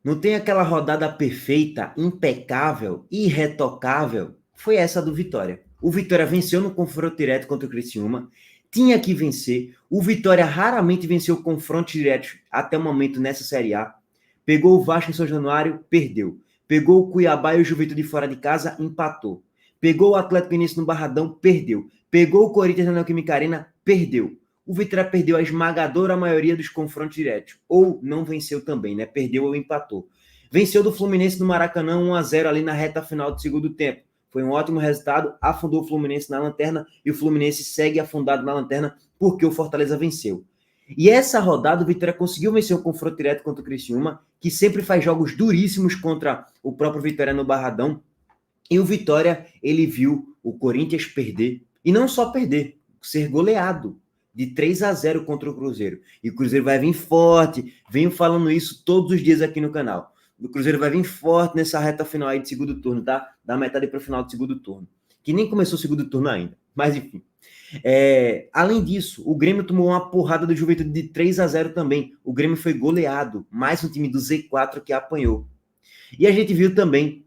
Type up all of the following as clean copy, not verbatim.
Não tem aquela rodada perfeita, impecável, irretocável? Foi essa do Vitória. O Vitória venceu no confronto direto contra o Criciúma, tinha que vencer. O Vitória raramente venceu confrontos diretos até o momento nessa Série A. Pegou o Vasco em São Januário, perdeu. Pegou o Cuiabá e o Juventude fora de casa, empatou. Pegou o Atlético Mineiro no Barradão, perdeu. Pegou o Corinthians na Neoquímica Arena, perdeu. O Vitória perdeu a esmagadora maioria dos confrontos diretos. Ou não venceu também, né? Perdeu ou empatou. Venceu do Fluminense no Maracanã 1-0 ali na reta final do segundo tempo. Foi um ótimo resultado, afundou o Fluminense na lanterna e o Fluminense segue afundado na lanterna porque o Fortaleza venceu. E essa rodada o Vitória conseguiu vencer o confronto direto contra o Criciúma, que sempre faz jogos duríssimos contra o próprio Vitória no Barradão. E o Vitória, ele viu o Corinthians perder, e não só perder, ser goleado de 3-0 contra o Cruzeiro. E o Cruzeiro vai vir forte, venho falando isso todos os dias aqui no canal. O Cruzeiro vai vir forte nessa reta final aí de segundo turno, tá? Da metade para o final do segundo turno. Que nem começou o segundo turno ainda. Mas enfim. Além disso, o Grêmio tomou uma porrada do Juventude de 3-0 também. O Grêmio foi goleado. Mais um time do Z4 que apanhou. E a gente viu também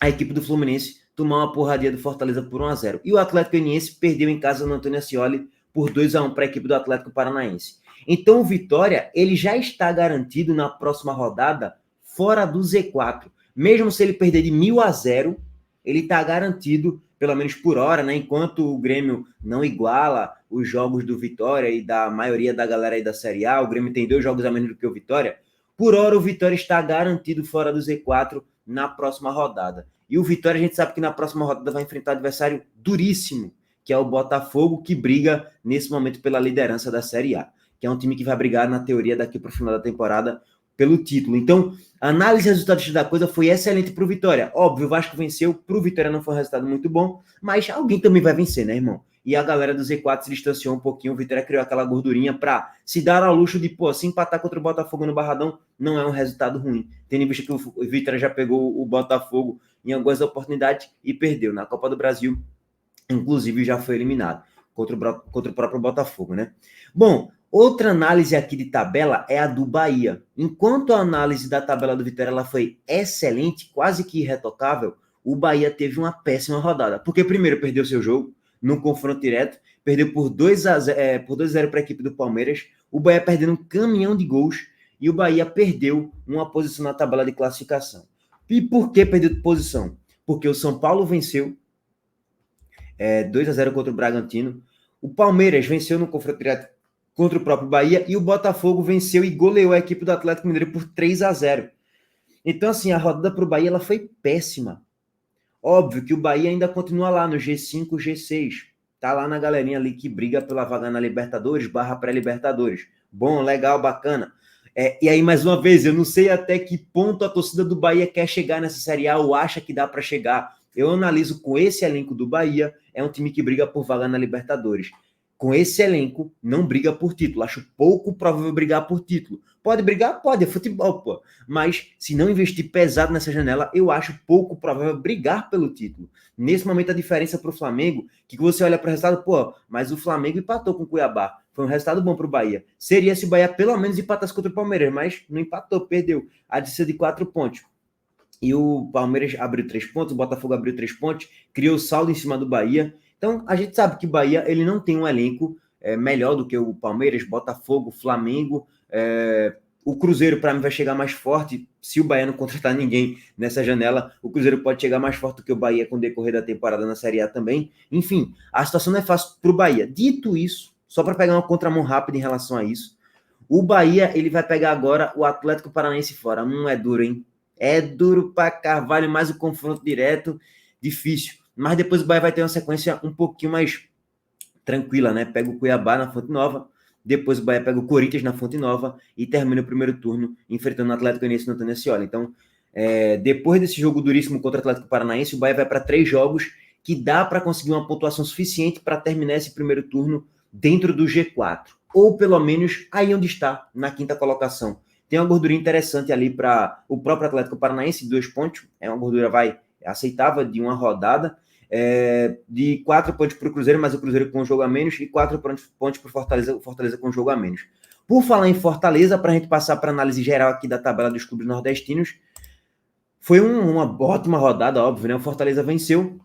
a equipe do Fluminense tomar uma porradinha do Fortaleza por 1-0. E o Atlético Goianiense perdeu em casa no Antônio Ascioli por 2-1 para a equipe do Atlético Paranaense. Então o Vitória, ele já está garantido na próxima rodada fora do Z4. Mesmo se ele perder de 1.000-0, ele está garantido, pelo menos por hora, né? Enquanto o Grêmio não iguala os jogos do Vitória e da maioria da galera aí da Série A, o Grêmio tem 2 jogos a menos do que o Vitória. Por hora, o Vitória está garantido fora do Z4 na próxima rodada. E o Vitória, a gente sabe que na próxima rodada vai enfrentar um adversário duríssimo, que é o Botafogo, que briga nesse momento pela liderança da Série A, que é um time que vai brigar, na teoria, daqui para o final da temporada pelo título. Então, a análise e resultados da coisa foi excelente para o Vitória. Óbvio, o Vasco venceu, para o Vitória não foi um resultado muito bom, mas alguém também vai vencer, né, irmão? E a galera do Z4 se distanciou um pouquinho, o Vitória criou aquela gordurinha para se dar ao luxo de, pô, se empatar contra o Botafogo no Barradão, não é um resultado ruim. Tendo em vista que o Vitória já pegou o Botafogo em algumas oportunidades e perdeu. Na Copa do Brasil, inclusive, já foi eliminado contra o próprio Botafogo, né? Bom, outra análise aqui de tabela é a do Bahia. Enquanto a análise da tabela do Vitória ela foi excelente, quase que irretocável, o Bahia teve uma péssima rodada. Porque primeiro perdeu seu jogo no confronto direto, perdeu por 2-0 para a equipe do Palmeiras, o Bahia perdendo um caminhão de gols e o Bahia perdeu uma posição na tabela de classificação. E por que perdeu posição? Porque o São Paulo venceu 2-0 contra o Bragantino, o Palmeiras venceu no confronto direto contra o próprio Bahia e o Botafogo venceu e goleou a equipe do Atlético Mineiro por 3-0. Então, assim, a rodada para o Bahia ela foi péssima. Óbvio que o Bahia ainda continua lá no G5, G6. Tá lá na galerinha ali que briga pela vaga na Libertadores, /pré-Libertadores. Bom, legal, bacana. E aí, mais uma vez, eu não sei até que ponto a torcida do Bahia quer chegar nessa Série A ou acha que dá para chegar. Eu analiso com esse elenco do Bahia, é um time que briga por vaga na Libertadores. Com esse elenco, não briga por título. Acho pouco provável brigar por título. Pode brigar? Pode, é futebol, pô. Mas se não investir pesado nessa janela, eu acho pouco provável brigar pelo título. Nesse momento, a diferença para o Flamengo, que você olha para o resultado, pô, mas o Flamengo empatou com o Cuiabá. Foi um resultado bom para o Bahia. Seria se o Bahia pelo menos empatasse contra o Palmeiras, mas não empatou, perdeu. A distância de 4 pontos. E o Palmeiras abriu 3 pontos, o Botafogo abriu 3 pontos, criou saldo em cima do Bahia. Então, a gente sabe que o Bahia ele não tem um elenco melhor do que o Palmeiras, Botafogo, Flamengo. O Cruzeiro, para mim, vai chegar mais forte. Se o Bahia não contratar ninguém nessa janela, o Cruzeiro pode chegar mais forte do que o Bahia com o decorrer da temporada na Série A também. Enfim, a situação não é fácil para o Bahia. Dito isso, só para pegar uma contramão rápida em relação a isso, o Bahia ele vai pegar agora o Atlético Paranaense fora. É duro, hein? É duro para Carvalho, mais o confronto direto, difícil. Mas depois o Bahia vai ter uma sequência um pouquinho mais tranquila, né? Pega o Cuiabá na Fonte Nova, depois o Bahia pega o Corinthians na Fonte Nova e termina o primeiro turno enfrentando o Atlético Goianiense no Antônio Ascioli. Então, depois desse jogo duríssimo contra o Atlético Paranaense, o Bahia vai para 3 jogos que dá para conseguir uma pontuação suficiente para terminar esse primeiro turno dentro do G4. Ou pelo menos aí onde está, na 5ª colocação. Tem uma gordura interessante ali para o próprio Atlético Paranaense, 2 pontos. É uma gordura aceitável de uma rodada. De 4 pontos para o Cruzeiro, mas o Cruzeiro com um jogo a menos, e 4 pontos para o Fortaleza com um jogo a menos. Por falar em Fortaleza, para a gente passar para análise geral aqui da tabela dos clubes nordestinos, foi uma ótima rodada, óbvio, né? O Fortaleza venceu,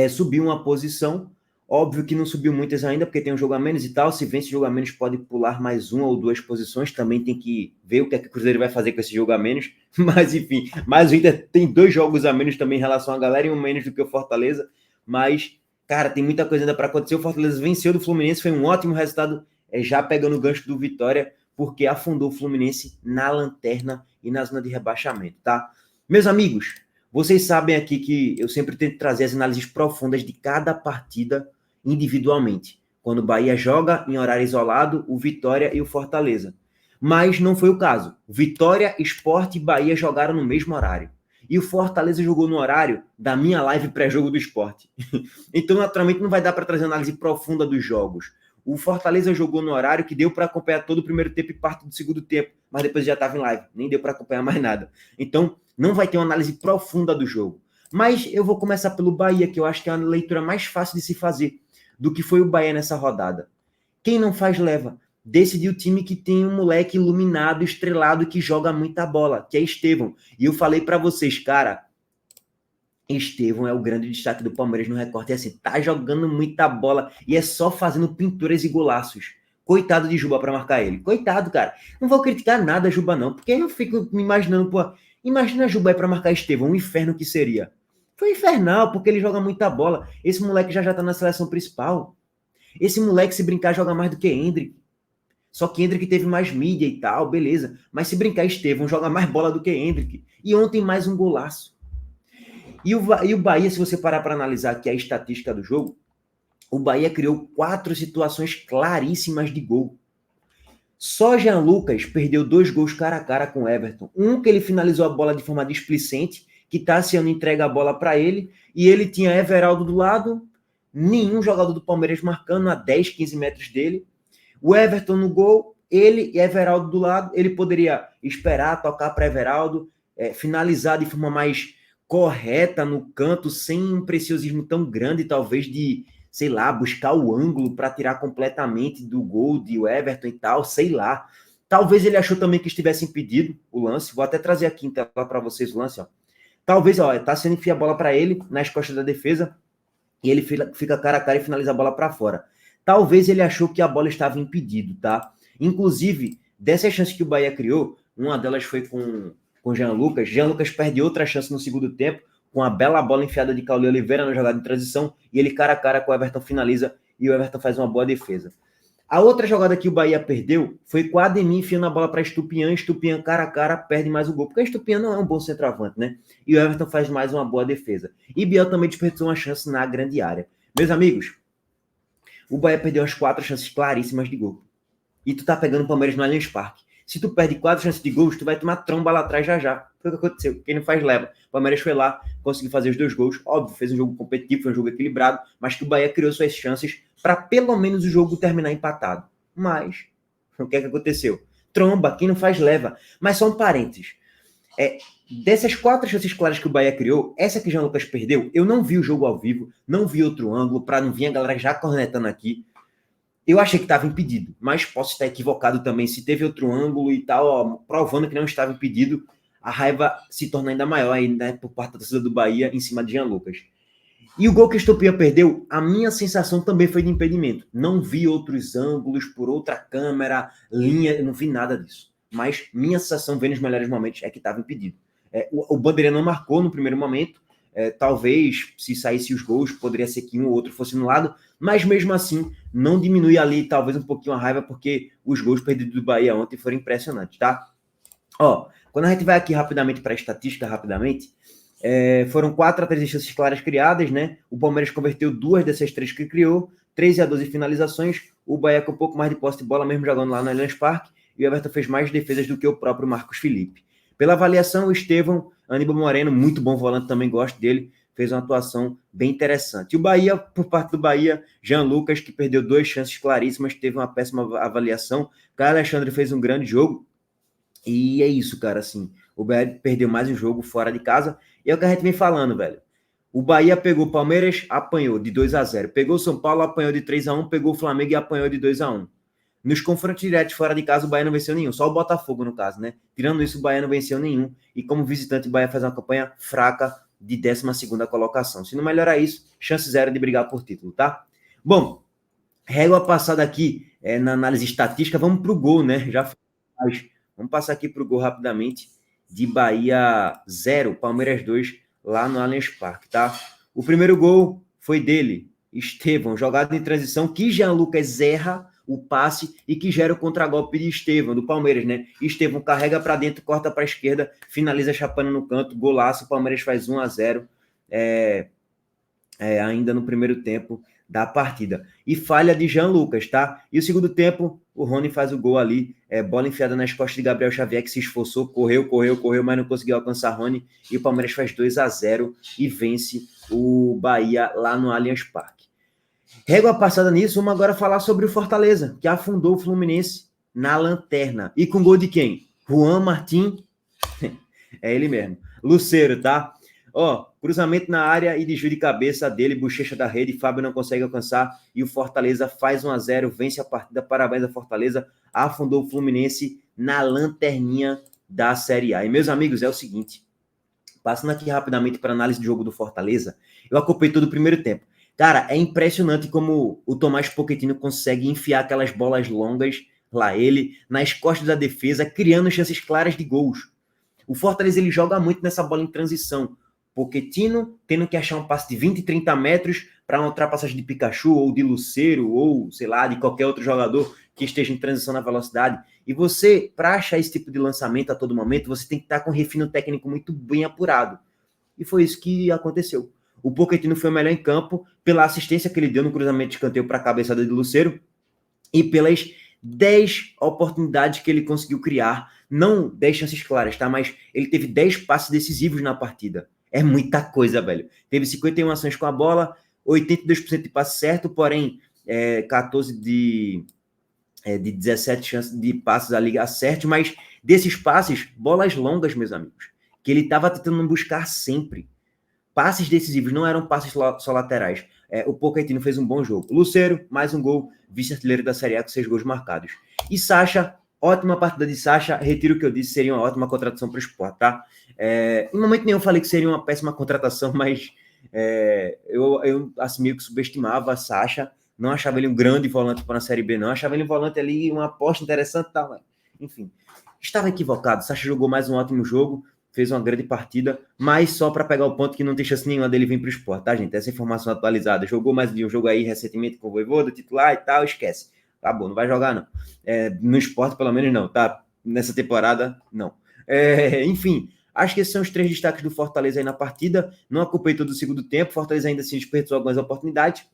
subiu uma posição, óbvio que não subiu muitas ainda, porque tem um jogo a menos e tal, se vence o jogo a menos pode pular mais uma ou duas posições, também tem que ver o que é que o Cruzeiro vai fazer com esse jogo a menos, mas enfim, mas o Inter tem 2 jogos a menos também em relação à galera e um menos do que o Fortaleza, mas, cara, tem muita coisa ainda para acontecer. O Fortaleza venceu do Fluminense, foi um ótimo resultado, já pegando o gancho do Vitória, porque afundou o Fluminense na lanterna e na zona de rebaixamento, tá? Meus amigos, vocês sabem aqui que eu sempre tento trazer as análises profundas de cada partida individualmente. Quando o Bahia joga em horário isolado, o Vitória e o Fortaleza. Mas não foi o caso. Vitória, Sport e Bahia jogaram no mesmo horário. E o Fortaleza jogou no horário da minha live pré-jogo do Sport. Então, naturalmente, não vai dar para trazer análise profunda dos jogos. O Fortaleza jogou no horário que deu para acompanhar todo o primeiro tempo e parte do segundo tempo, mas depois já estava em live, nem deu para acompanhar mais nada. Então, não vai ter uma análise profunda do jogo. Mas eu vou começar pelo Bahia, que eu acho que é uma leitura mais fácil de se fazer do que foi o Bahia nessa rodada. Quem não faz, leva. Decidiu o time que tem um moleque iluminado, estrelado, que joga muita bola, que é Estevão. E eu falei para vocês, cara, Estevão é o grande destaque do Palmeiras no recorte. É assim, tá jogando muita bola e é só fazendo pinturas e golaços. Coitado de Juba para marcar ele. Coitado, cara. Não vou criticar nada Juba, não, porque eu fico me imaginando, pô, imagina Juba aí para marcar Estevão, um inferno que seria. Foi infernal, porque ele joga muita bola. Esse moleque já tá na seleção principal. Esse moleque, se brincar, joga mais do que Endrick. Só que Endrick teve mais mídia e tal, beleza. Mas se brincar, Estevão joga mais bola do que Endrick. E ontem mais um golaço. E o Bahia, se você parar para analisar aqui a estatística do jogo, o Bahia criou 4 situações claríssimas de gol. Só Jean Lucas perdeu 2 gols cara a cara com o Everton. Um que ele finalizou a bola de forma displicente, que Tassiano entrega a bola para ele, e ele tinha Everaldo do lado, nenhum jogador do Palmeiras marcando a 10, 15 metros dele. O Everton no gol, ele e Everaldo do lado, ele poderia esperar, tocar para Everaldo, finalizar de forma mais correta no canto, sem um preciosismo tão grande, talvez de, sei lá, buscar o ângulo para tirar completamente do gol de Everton e tal, sei lá. Talvez ele achou também que estivesse impedido o lance. Vou até trazer aqui em tela para vocês o lance, ó. Talvez, ó, tá sendo enfia a bola para ele nas costas da defesa e ele fica cara a cara e finaliza a bola para fora. Talvez ele achou que a bola estava impedido, tá? Inclusive, dessas chances que o Bahia criou, uma delas foi com Jean Lucas. Jean Lucas perde outra chance no segundo tempo, com a bela bola enfiada de Caule Oliveira na jogada de transição, e ele cara a cara com o Everton finaliza, e o Everton faz uma boa defesa. A outra jogada que o Bahia perdeu foi com a Ademir enfiando a bola para Estupiñán cara a cara perde mais o gol, porque Estupiñán não é um bom centroavante, né? E o Everton faz mais uma boa defesa. E Biel também desperdiçou uma chance na grande área. Meus amigos, o Bahia perdeu as 4 chances claríssimas de gol. E tu tá pegando o Palmeiras no Allianz Parque. Se tu perde 4 chances de gols, tu vai tomar tromba lá atrás já. Foi o que aconteceu. Quem não faz, leva. O Palmeiras foi lá, conseguiu fazer os 2 gols. Óbvio, fez um jogo competitivo, foi um jogo equilibrado, mas que o Bahia criou suas chances para pelo menos o jogo terminar empatado. Mas, o que é que aconteceu? Tromba, quem não faz, leva. Mas só um parênteses. Dessas 4 chances claras que o Bahia criou, essa que o Jean Lucas perdeu, eu não vi o jogo ao vivo, não vi outro ângulo, para não vir a galera já cornetando aqui. Eu achei que estava impedido, mas posso estar equivocado também. Se teve outro ângulo e tal, ó, provando que não estava impedido, a raiva se torna ainda maior aí, né, por parte da torcida do Bahia em cima de Jean Lucas. E o gol que o Estupiñán perdeu, a minha sensação também foi de impedimento. Não vi outros ângulos por outra câmera, linha, não vi nada disso. Mas minha sensação, vendo os melhores momentos, é que estava impedido. O Bandeira não marcou no primeiro momento. Talvez, se saísse os gols, poderia ser que um ou outro fosse no lado, mas mesmo assim, não diminui ali, talvez um pouquinho a raiva, porque os gols perdidos do Bahia ontem foram impressionantes, tá? Ó, quando a gente vai aqui rapidamente para a estatística, foram 4 a 3 chances claras criadas, né? O Palmeiras converteu 2 dessas 3 que criou, 13 a 12 finalizações, o Bahia com um pouco mais de posse de bola, mesmo jogando lá no Allianz Parque, e o Everton fez mais defesas do que o próprio Marcos Felipe. Pela avaliação, o Estevão, Aníbal Moreno, muito bom volante, também gosto dele, fez uma atuação bem interessante. E o Bahia, por parte do Bahia, Jean Lucas, que perdeu 2 chances claríssimas, teve uma péssima avaliação. Caio Alexandre fez um grande jogo, e é isso, cara, assim, o Bahia perdeu mais um jogo fora de casa, e é o que a gente vem falando, velho. O Bahia pegou o Palmeiras, apanhou de 2 a 0. Pegou o São Paulo, apanhou de 3 a 1. Pegou o Flamengo e apanhou de 2 a 1. Nos confrontos diretos fora de casa, o Bahia não venceu nenhum, só o Botafogo, no caso, né? Tirando isso, o Bahia não venceu nenhum, e como visitante, o Bahia faz uma campanha fraca de 12ª colocação. Se não melhorar isso, chance zero de brigar por título, tá? Bom, régua passada aqui na análise estatística, vamos para o gol, né? Já faz. Vamos passar aqui para o gol rapidamente, de Bahia 0, Palmeiras 2, lá no Allianz Parque, tá? O primeiro gol foi dele, Estevão, jogada em transição, que Jean Lucas erra o passe e que gera o contragolpe de Estevão, do Palmeiras, né? Estevão carrega para dentro, corta para a esquerda, finaliza chapando no canto, golaço, o Palmeiras faz 1-0, ainda no primeiro tempo da partida. E falha de Jean Lucas, tá? E o segundo tempo, o Rony faz o gol ali, bola enfiada nas costas de Gabriel Xavier, que se esforçou, correu, mas não conseguiu alcançar Rony, e o Palmeiras faz 2-0 e vence o Bahia lá no Allianz Parque. Régua passada nisso, vamos agora falar sobre o Fortaleza, que afundou o Fluminense na lanterna. E com gol de quem? Juan Martín, é ele mesmo. Lucero, tá? Cruzamento na área e desvio de cabeça dele, bochecha da rede, Fábio não consegue alcançar e o Fortaleza faz 1-0, vence a partida, parabéns a Fortaleza, afundou o Fluminense na lanterninha da Série A. E meus amigos, é o seguinte, passando aqui rapidamente para análise do jogo do Fortaleza, eu acompanhei todo o primeiro tempo. Cara, é impressionante como o Tomás Pochettino consegue enfiar aquelas bolas longas, lá ele, nas costas da defesa, criando chances claras de gols. O Fortaleza ele joga muito nessa bola em transição. Pochettino tendo que achar um passe de 20, 30 metros para uma ultrapassagem de Pikachu ou de Lucero ou, sei lá, de qualquer outro jogador que esteja em transição na velocidade. E você, para achar esse tipo de lançamento a todo momento, você tem que estar com um refino técnico muito bem apurado. E foi isso que aconteceu. O Pochettino foi o melhor em campo pela assistência que ele deu no cruzamento de escanteio para a cabeçada de Lucero e pelas 10 oportunidades que ele conseguiu criar. Não 10 chances claras, tá? Mas ele teve 10 passes decisivos na partida. É muita coisa, velho. Teve 51 ações com a bola, 82% de passe certo, porém 14 de 17 chances de passes ali acerte, mas desses passes, bolas longas, meus amigos, que ele estava tentando buscar sempre. Passes decisivos, não eram passes só laterais. O Pochettino fez um bom jogo. Lucero, mais um gol, vice-artilheiro da Série A com 6 gols marcados. E Sacha, ótima partida de Sacha, retiro o que eu disse, seria uma ótima contratação para o Sport, tá? Em momento nenhum eu falei que seria uma péssima contratação, mas eu assim, meio que subestimava a Sacha, não achava ele um grande volante para a Série B, não, achava ele um volante ali, uma aposta interessante, tá? Enfim, estava equivocado. Sacha jogou mais um ótimo jogo, fez uma grande partida, mas só para pegar o ponto que não tem chance nenhuma dele vir para o Sport, tá, gente? Essa informação atualizada. Jogou mais de um jogo aí recentemente com o Vojvoda, titular e tal, esquece. Acabou, não vai jogar, não. No Sport, pelo menos, não, tá? Nessa temporada, não. Enfim, acho que esses são os 3 destaques do Fortaleza aí na partida. Não acompanhei todo o segundo tempo, Fortaleza ainda se desperdiçou algumas oportunidades.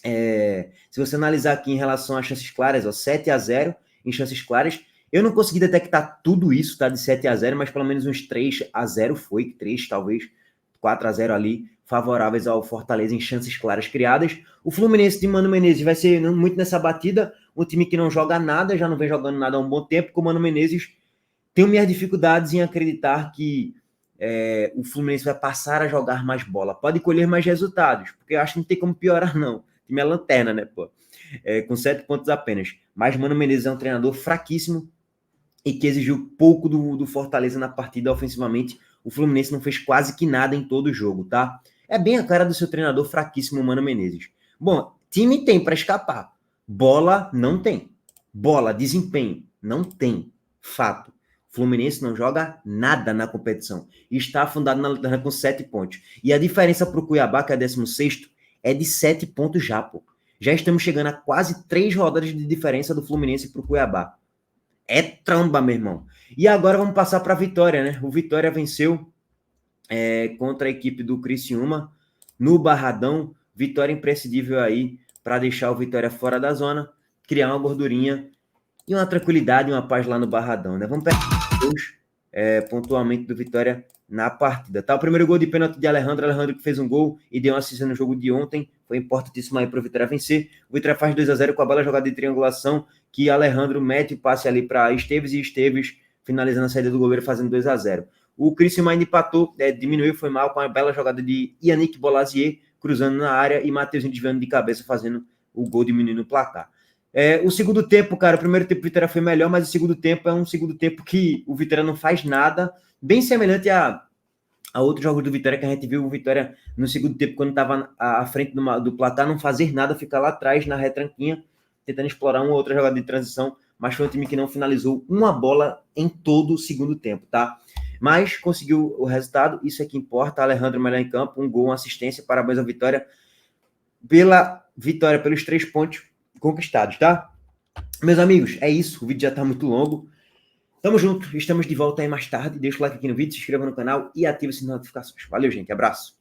Se você analisar aqui em relação às chances claras, 7-0 em chances claras, eu não consegui detectar tudo isso, tá? De 7-0, mas pelo menos uns 3-0 foi, 3 talvez, 4-0 ali, favoráveis ao Fortaleza em chances claras criadas. O Fluminense de Mano Menezes vai ser muito nessa batida, um time que não joga nada, já não vem jogando nada há um bom tempo, com o Mano Menezes. Tenho minhas dificuldades em acreditar que o Fluminense vai passar a jogar mais bola. Pode colher mais resultados, porque eu acho que não tem como piorar, não. O time é lanterna, né, pô? Com 7 pontos apenas. Mas Mano Menezes é um treinador fraquíssimo e que exigiu pouco do Fortaleza na partida ofensivamente. O Fluminense não fez quase que nada em todo o jogo, tá? É bem a cara do seu treinador fraquíssimo, Mano Menezes. Bom, time tem para escapar. Bola não tem. Bola, desempenho, não tem. Fato. Fluminense não joga nada na competição. E está afundado na lanterna com 7 pontos. E a diferença para o Cuiabá, que é 16º, é de 7 pontos já, pô. Já estamos chegando a quase 3 rodadas de diferença do Fluminense para o Cuiabá. É tramba, meu irmão. E agora vamos passar para a Vitória, né? O Vitória venceu contra a equipe do Criciúma no Barradão. Vitória imprescindível aí para deixar o Vitória fora da zona, criar uma gordurinha e uma tranquilidade e uma paz lá no Barradão, né? Vamos pegar pontualmente do Vitória na partida, tá? O primeiro gol de pênalti de Alejandro que fez um gol e deu uma assistência no jogo de ontem, foi importantíssimo aí para o Vitória vencer. O Vitória faz 2-0 com a bola jogada de triangulação, que Alejandro mete o passe ali para Esteves e Esteves finalizando a saída do goleiro fazendo 2-0. O Criciúma ainda empatou, diminuiu, foi mal com a bela jogada de Yannick Bolazier cruzando na área e Mateuzinho desviando de cabeça fazendo o gol diminuindo o placar. O segundo tempo, cara, o primeiro tempo o Vitória foi melhor, mas o segundo tempo é um segundo tempo que o Vitória não faz nada, bem semelhante a outros jogos do Vitória que a gente viu o Vitória no segundo tempo, quando estava à frente do placar, não fazer nada, ficar lá atrás na retranquinha, tentando explorar uma outra jogada de transição, mas foi um time que não finalizou uma bola em todo o segundo tempo, tá? Mas conseguiu o resultado, isso é que importa. Alejandro melhor em campo, um gol, uma assistência, parabéns à Vitória pela vitória, pelos 3 pontos conquistados, tá? Meus amigos, é isso, o vídeo já tá muito longo. Tamo junto, estamos de volta aí mais tarde. Deixa o like aqui no vídeo, se inscreva no canal e ative as notificações. Valeu, gente, abraço.